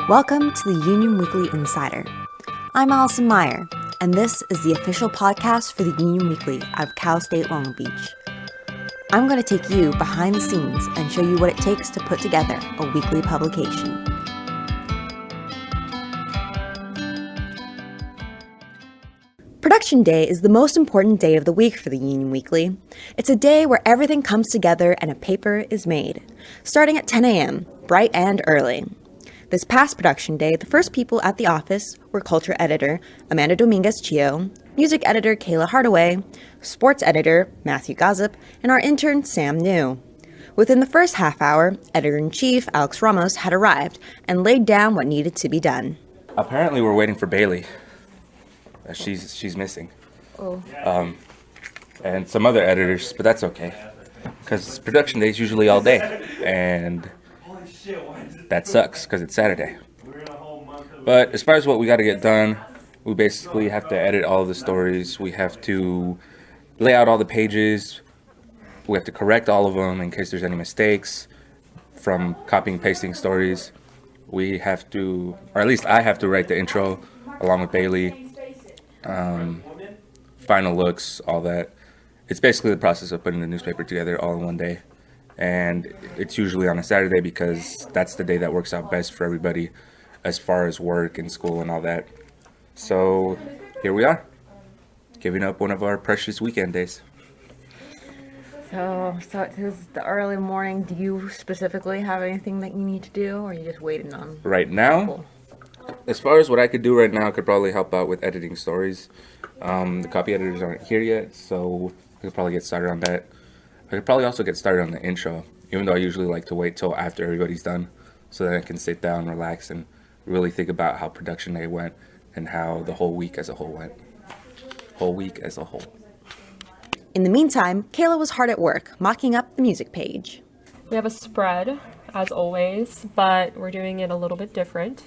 Welcome to the Union Weekly Insider. I'm Allison Meyer, and this is the official podcast for the Union Weekly out of Cal State Long Beach. I'm going to take you behind the scenes and show you what it takes to put together a weekly publication. Production Day is the most important day of the week for the Union Weekly. It's a day where everything comes together and a paper is made, starting at 10 a.m., bright and early. This past production day, the first people at the office were culture editor Amanda Dominguez-Chio, music editor Kayla Hardaway, sports editor Matthew Gossip, and our intern Sam New. Within the first half hour, editor-in-chief Alex Ramos had arrived and laid down what needed to be done. Apparently we're waiting for Bailey. She's missing. Oh. And some other editors, but that's okay. Because production day is usually all day. And that sucks because it's Saturday. But as far as what we got to get done, we basically have to edit all of the stories. We have to lay out all the pages. We have to correct all of them in case there's any mistakes from copying and pasting stories. We have to, or at least I have to write the intro along with Bailey. Final looks, all that. It's basically the process of putting the newspaper together all in one day. And it's usually on a Saturday because that's the day that works out best for everybody as far as work and school and all that. So here we are, giving up one of our precious weekend days. So it is the early morning. Do you specifically have anything that you need to do, or are you just waiting on? Right now, Cool. As far as what I could do right now, I could probably help out with editing stories. The copy editors aren't here yet, so I could probably get started on that. I could probably also get started on the intro, even though I usually like to wait till after everybody's done, so that I can sit down, relax, and really think about how production day went and how the whole week as a whole went. Whole week as a whole. In the meantime, Kayla was hard at work, mocking up the music page. We have a spread, as always, but we're doing it a little bit different.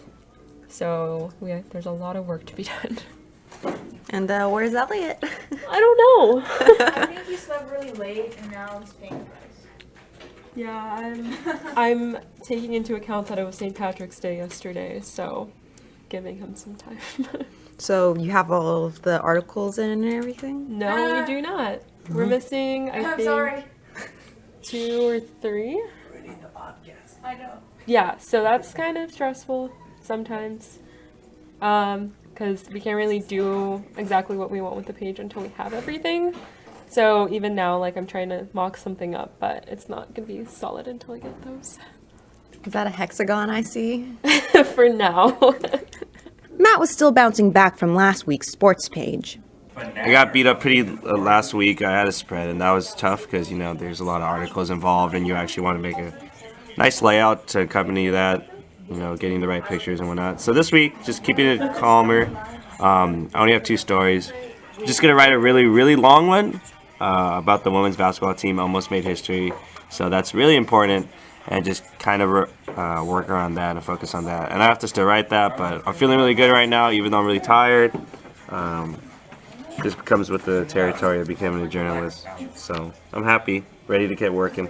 So there's a lot of work to be done. And where's Elliot? I don't know. I think he slept really late and now he's paying the price. Yeah, I'm taking into account that it was St. Patrick's Day yesterday, so giving him some time. So you have all of the articles in and everything? No, we do not. We're missing, I I'm think, sorry. 2 or 3. I know. Yeah, so that's kind of stressful sometimes. Because we can't really do exactly what we want with the page until we have everything. So even now, I'm trying to mock something up, but it's not going to be solid until I get those. Is that a hexagon I see? For now. Matt was still bouncing back from last week's sports page. I got beat up pretty last week. I had a spread, and that was tough because, there's a lot of articles involved, and you actually want to make a nice layout to accompany that, getting the right pictures and whatnot. So this week, just keeping it calmer. I only have 2 stories. Just going to write a really, really long one about the women's basketball team almost made history. So that's really important, and just kind of work around that and focus on that. And I have to still write that, but I'm feeling really good right now, even though I'm really tired. This comes with the territory of becoming a journalist. So I'm happy, ready to get working.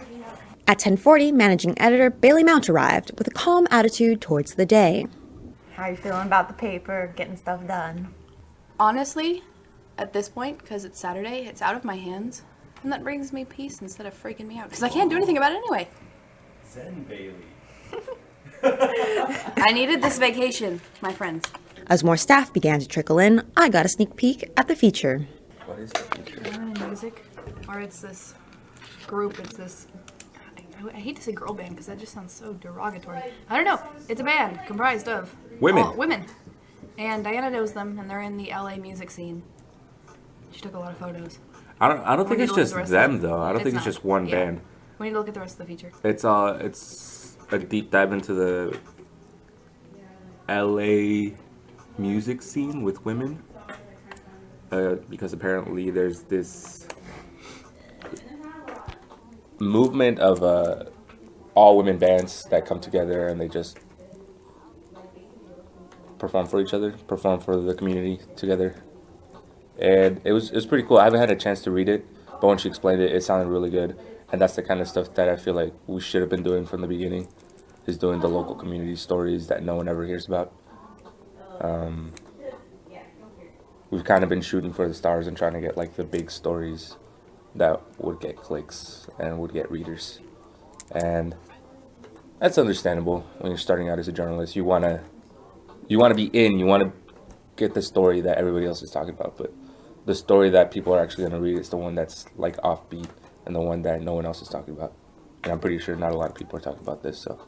At 10:40, managing editor Bailey Mount arrived with a calm attitude towards the day. How are you feeling about the paper, getting stuff done? Honestly, at this point, because it's Saturday, it's out of my hands. And that brings me peace instead of freaking me out. Because I can't do anything about it anyway. Zen Bailey. I needed this vacation, my friends. As more staff began to trickle in, I got a sneak peek at the feature. What is the feature? In music, or it's this group, it's this... I hate to say girl band because that just sounds so derogatory. I don't know. It's a band comprised of... Women. Women. And Diana knows them, and they're in the LA music scene. She took a lot of photos. I don't think need it's to look at just the rest them of though. I don't think it's not. just one Yeah. band. We need to look at the rest of the feature. It's a deep dive into the LA music scene with women. Because apparently there's this movement of all women bands that come together and they just perform for each other, perform for the community together. And it was pretty cool. I haven't had a chance to read it, but when she explained it, it sounded really good. And that's the kind of stuff that I feel like we should have been doing from the beginning. is doing the local community stories that no one ever hears about. We've kind of been shooting for the stars and trying to get like the big stories that would get clicks and would get readers. And that's understandable when you're starting out as a journalist. You wanna be in, you wanna get the story that everybody else is talking about, but the story that people are actually gonna read is the one that's like offbeat and the one that no one else is talking about. And I'm pretty sure not a lot of people are talking about this, so.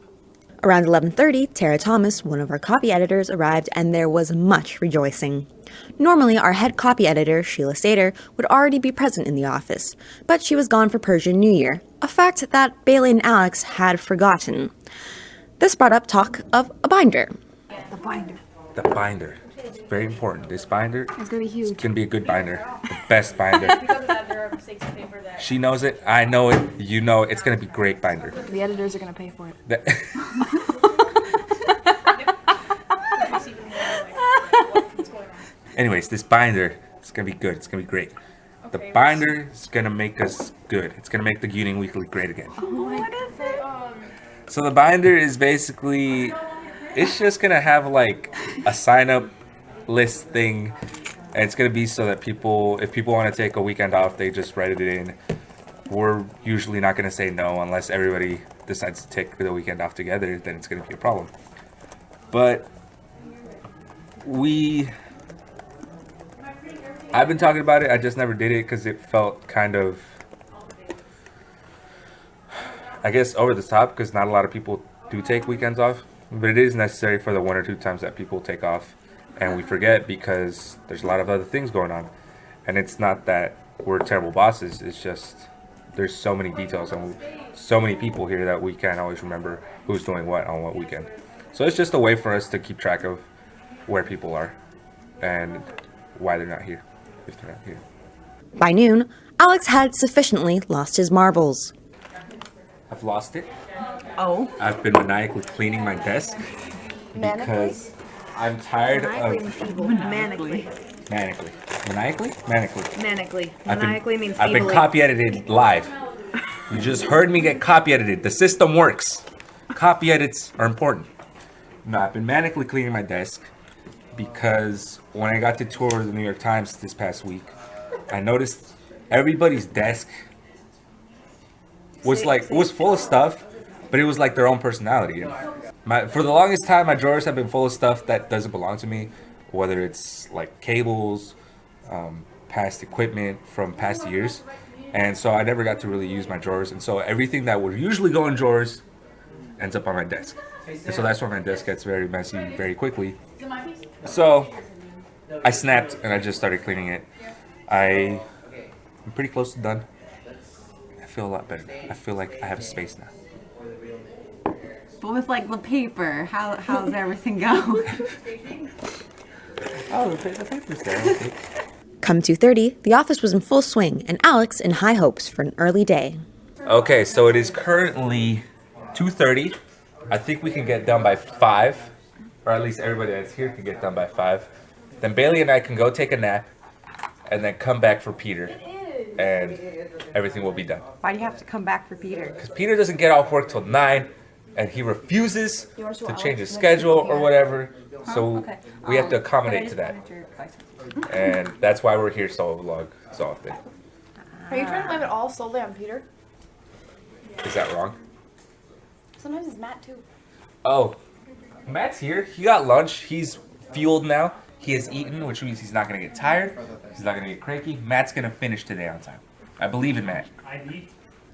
Around 11:30, Tara Thomas, one of our copy editors, arrived and there was much rejoicing. Normally, our head copy editor, Sheila Sater, would already be present in the office, but she was gone for Persian New Year, a fact that Bailey and Alex had forgotten. This brought up talk of a binder. The binder. The binder. It's very important. This binder It's gonna be huge. is gonna be a good binder. The best binder. Because of that, there are mistakes in paper that. She knows it, I know it, you know it. It's gonna be great binder. The editors are gonna pay for it. That- Anyways, this binder is gonna be good. It's gonna be great. The binder is gonna make us good. It's gonna make the Union Weekly great again. So the binder is basically, it's just gonna have like a sign up list thing, and it's gonna be so that people, if people want to take a weekend off, they just write it in. We're usually not gonna say no unless everybody decides to take the weekend off together. Then it's gonna be a problem. But I've been talking about it. I just never did it because it felt kind of, I guess, over the top, because not a lot of people do take weekends off. But it is necessary for the 1 or 2 times that people take off and we forget, because there's a lot of other things going on. And it's not that we're terrible bosses. It's just there's so many details and so many people here that we can't always remember who's doing what on what weekend. So it's just a way for us to keep track of where people are and why they're not here, if they're not here. By noon, Alex had sufficiently lost his marbles. I've lost it. Oh. I've been maniacally cleaning my desk because I'm tired of Manically. manically. Maniacally? Manically. Manically. I've been- Manically means I've been evilly. copy edited live. You just heard me get copy edited. The system works. Copy edits are important. No, I've been manically cleaning my desk because when I got to tour the New York Times this past week, I noticed everybody's desk was full of stuff, but it was like their own personality. For the longest time, my drawers have been full of stuff that doesn't belong to me, whether it's like cables, past equipment from past years, and so I never got to really use my drawers, and so everything that would usually go in drawers ends up on my desk, and so that's why my desk gets very messy very quickly. So I snapped and I just started cleaning it. I'm pretty close to done. I feel a lot better. I feel like I have a space now. But with like the paper, how's everything go? Oh, the paper's there. Come 2:30, the office was in full swing and Alex in high hopes for an early day. Okay, so it is currently 2:30. I think we can get done by 5, or at least everybody that's here can get done by 5. Then Bailey and I can go take a nap, and then come back for Peter, and everything will be done. Why do you have to come back for Peter? Because Peter doesn't get off work till 9, and he refuses to change his schedule or whatever. So we have to accommodate to that, and that's why we're here so often. Are you trying to blame it all solely on Peter? Is that wrong? Sometimes it's Matt too. Oh, Matt's here. He got lunch. He's fueled now. He has eaten, which means he's not going to get tired. He's not going to get cranky. Matt's going to finish today on time. I believe in Matt.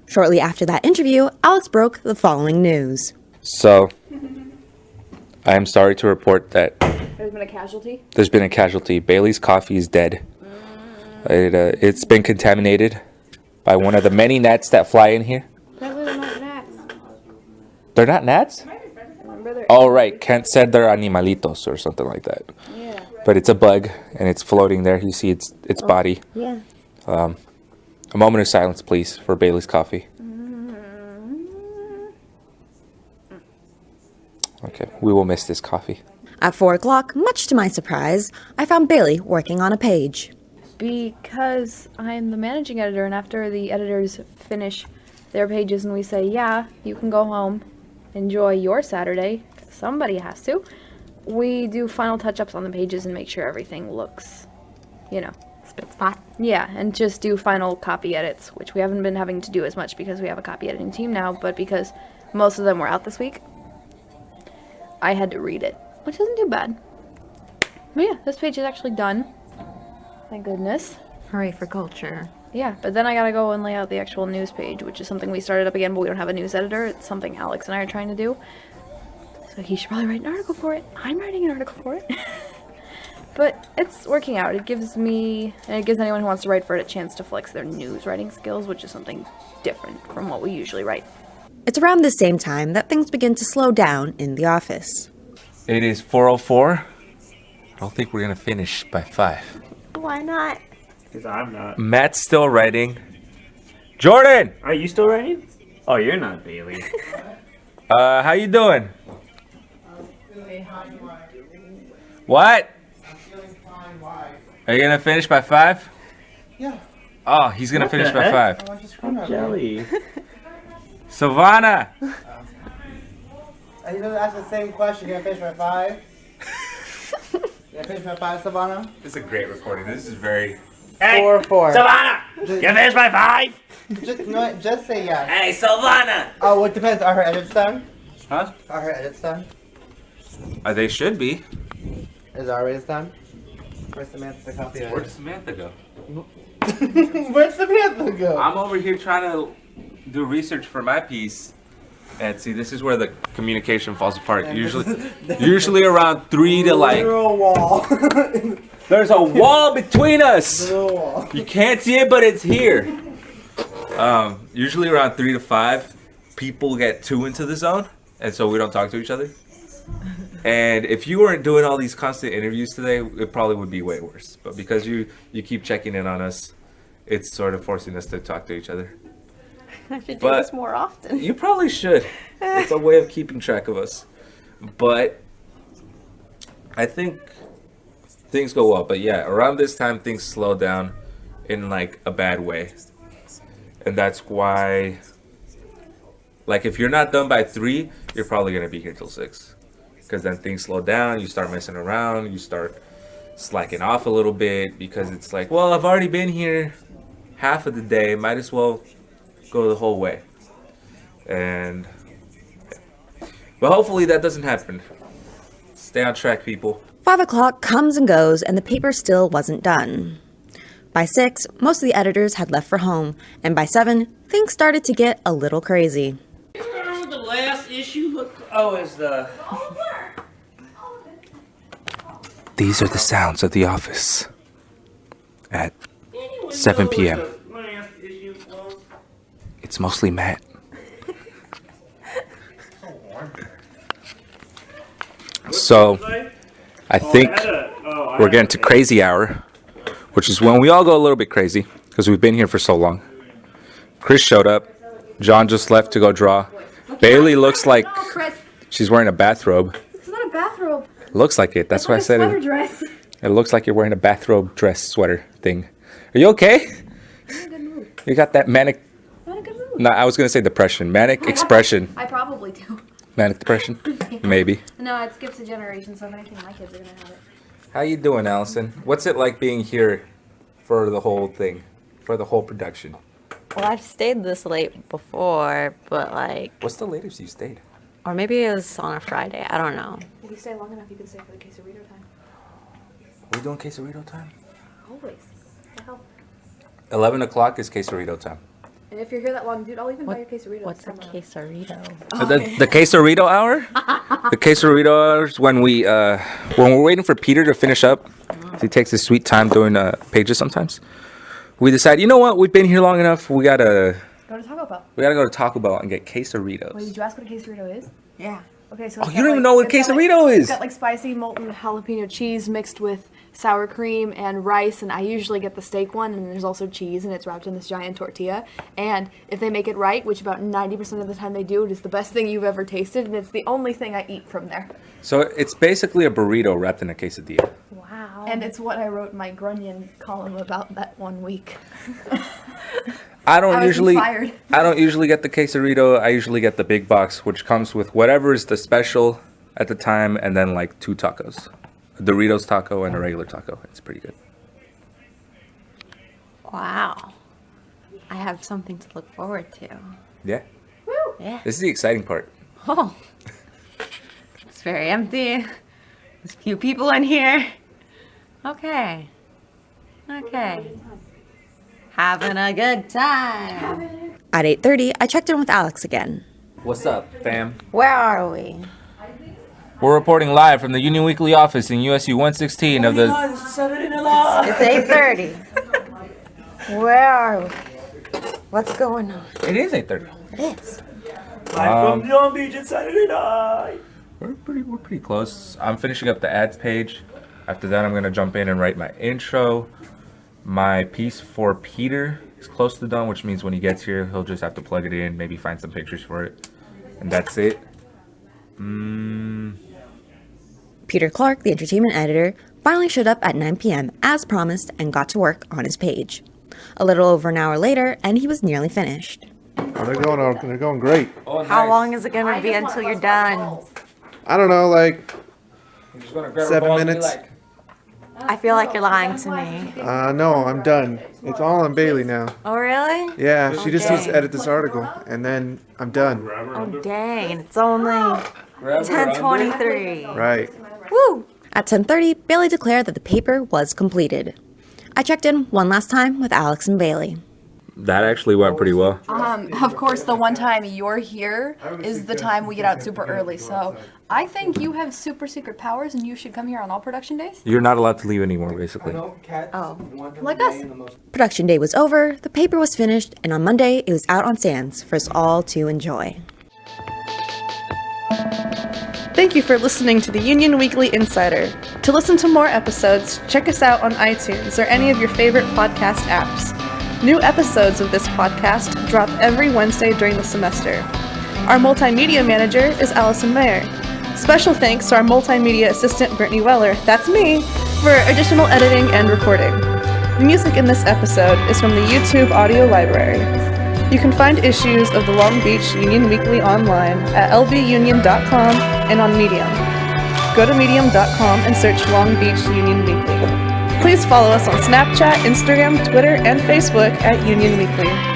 Shortly after that interview, Alex broke the following news. So, I am sorry to report that There's been a casualty. there's been a casualty. Bailey's coffee is dead. It's been contaminated by one of the many gnats that fly in here. Apparently they're not gnats. They're not gnats? Remember they're Oh, right. Kent said they're animalitos or something like that. yeah. But it's a bug, and it's floating there. You see its body. Yeah. A moment of silence, please, for Bailey's coffee. Okay, we will miss this coffee. At 4 o'clock, much to my surprise, I found Bailey working on a page. Because I'm the managing editor, and after the editors finish their pages and we say, yeah, you can go home, enjoy your Saturday. Somebody has to. We do final touch-ups on the pages and make sure everything looks, you know. Spit spot. Yeah, and just do final copy edits, which we haven't been having to do as much because we have a copy editing team now, but because most of them were out this week, I had to read it, which isn't too bad. But yeah, this page is actually done. Thank goodness. Hooray for culture. Yeah, but then I gotta go and lay out the actual news page, which is something we started up again, but we don't have a news editor. It's something Alex and I are trying to do. So he should probably write an article for it. I'm writing an article for it. But it's working out. It gives me, and it gives anyone who wants to write for it a chance to flex their news writing skills, which is something different from what we usually write. It's around this same time that things begin to slow down in the office. It is 4:04. I don't think we're gonna finish by 5. Why not? Because I'm not. Matt's still writing. Jordan, Are you still writing? Oh, you're not, Bailey. how you doing? What? Are you gonna finish by 5? Yeah. Oh, he's gonna finish by heck? 5. I want you to scream at me. Jelly. Savannah. Are you gonna ask the same question? You gonna finish by 5? You gonna finish by 5, Savannah? This is a great recording. This is very. Hey, 4. Savannah! You finished by 5? Just, you know what? Just say yes. Hey, Savannah! Oh, well, it depends. Are her edits done? Huh? Are her edits done? They should be. Is our edits done? Where's Samantha the copy Where'd edit? Samantha go? Where'd Samantha go? I'm over here trying to do research for my piece. And see, this is where the communication falls apart. Usually around 3 to like. Literal wall. There's a wall between us. Literal wall. You can't see it, but it's here. Usually around 3 to 5, people get too into the zone, and so we don't talk to each other. And if you weren't doing all these constant interviews today, it probably would be way worse. But because you keep checking in on us, it's sort of forcing us to talk to each other. I should do this more often. You probably should. It's a way of keeping track of us. But I think things go well. But yeah, around this time, things slow down in like a bad way. And that's why, like, if you're not done by 3, you're probably going to be here till 6. Because then things slow down, you start messing around, you start slacking off a little bit. Because it's like, well, I've already been here half of the day, might as well go the whole way. And but hopefully that doesn't happen. Stay on track, people. 5 o'clock comes and goes, and the paper still wasn't done. By 6, most of the editors had left for home, and by 7, things started to get a little crazy. Remember the last issue looked. Oh, is the. These are the sounds of the office at 7 p.m. It's mostly Matt. So, I think we're getting to crazy hour, which is when we all go a little bit crazy because we've been here for so long. Chris showed up. John just left to go draw. Bailey looks like she's wearing a bathrobe. It's not a bathrobe. Looks like it. That's why I said it. Dress. It looks like you're wearing a bathrobe dress sweater thing. Are you okay? You got that manic. Not a good mood. No, I was gonna say depression. Manic expression. I probably do. Manic depression. Maybe. No, it skips a generation, so if anything, my kids are gonna have it. How you doing, Allison? What's it like being here for the whole thing, for the whole production? Well, I've stayed this late before, but like, What's the latest you stayed? or maybe it was on a Friday. I don't know. If you stay long enough, you can stay for the quesarito time. Are we doing quesarito time? Always. What the hell? 11 o'clock is quesarito time. And if you're here that long, dude, I'll even buy you quesarito. What's a quesarito? The quesarito hour? The quesarito hour is when we're waiting for Peter to finish up. He takes his sweet time doing pages sometimes. We decide, you know what? We've been here long enough. We gotta Go to Taco Bell. go to Taco Bell and get quesaritos. Wait, did you ask what a quesarito is? Yeah. Okay, so Oh, you don't even know what quesarito is. It's got like spicy molten jalapeno cheese mixed with sour cream and rice, and I usually get the steak one, and there's also cheese, and it's wrapped in this giant tortilla. And if they make it right, which about 90% of the time they do, it is the best thing you've ever tasted, and it's the only thing I eat from there. So it's basically a burrito wrapped in a quesadilla. Wow. And it's what I wrote my Grunion column about that one week. I don't was usually inspired. I don't usually get the quesarito. I usually get the big box, which comes with whatever is the special at the time, and then like 2 tacos, a Doritos taco and a regular taco. It's pretty good. Wow. I have something to look forward to. Yeah. Yeah. This is the exciting part. Oh. It's very empty. There's a few people in here. Okay. Okay. Having a good time. At 8:30, I checked in with Alex again. What's up, fam? Where are we? We're reporting live from the Union Weekly office in USU 116 of the. It's 8:30. Where are we? What's going on? It is 8:30. It is. From Long Beach, it's Saturday night. We're pretty close. I'm finishing up the ads page. After that, I'm gonna jump in and write my intro. My piece for Peter is close to done, which means when he gets here, he'll just have to plug it in, maybe find some pictures for it, and that's it. Peter Clark, the entertainment editor, finally showed up at 9 p.m. as promised and got to work on his page. A little over an hour later, and he was nearly finished. Oh, they're going great. Oh, How long is it going to be until you're done? I don't know, like I'm just gonna grab 7 minutes. I feel like you're lying to me. No, I'm done. It's all on Bailey now. Oh, really? Yeah, she just needs to Okay. edit this article, and then I'm done. Oh, dang. And it's only 10:23. Right. Woo! At 10:30, Bailey declared that the paper was completed. I checked in one last time with Alex and Bailey. That actually went pretty well. Of course, the one time you're here is the time we get out super early. So I think you have super secret powers and you should come here on all production days. You're not allowed to leave anymore, basically. Oh. Like us. Production day was over, the paper was finished, and on Monday it was out on stands for us all to enjoy. Thank you for listening to the Union Weekly Insider. To listen to more episodes, check us out on iTunes or any of your favorite podcast apps. New episodes of this podcast drop every Wednesday during the semester. Our multimedia manager is Allison Mayer. Special thanks to our multimedia assistant Brittany Weller, that's me, for additional editing and recording. The music in this episode is from the YouTube audio library. You can find issues of the Long Beach Union Weekly online at lbunion.com and on Medium. Go to medium.com and search Long Beach Union Weekly. Please follow us on Snapchat, Instagram, Twitter, and Facebook at Union Weekly.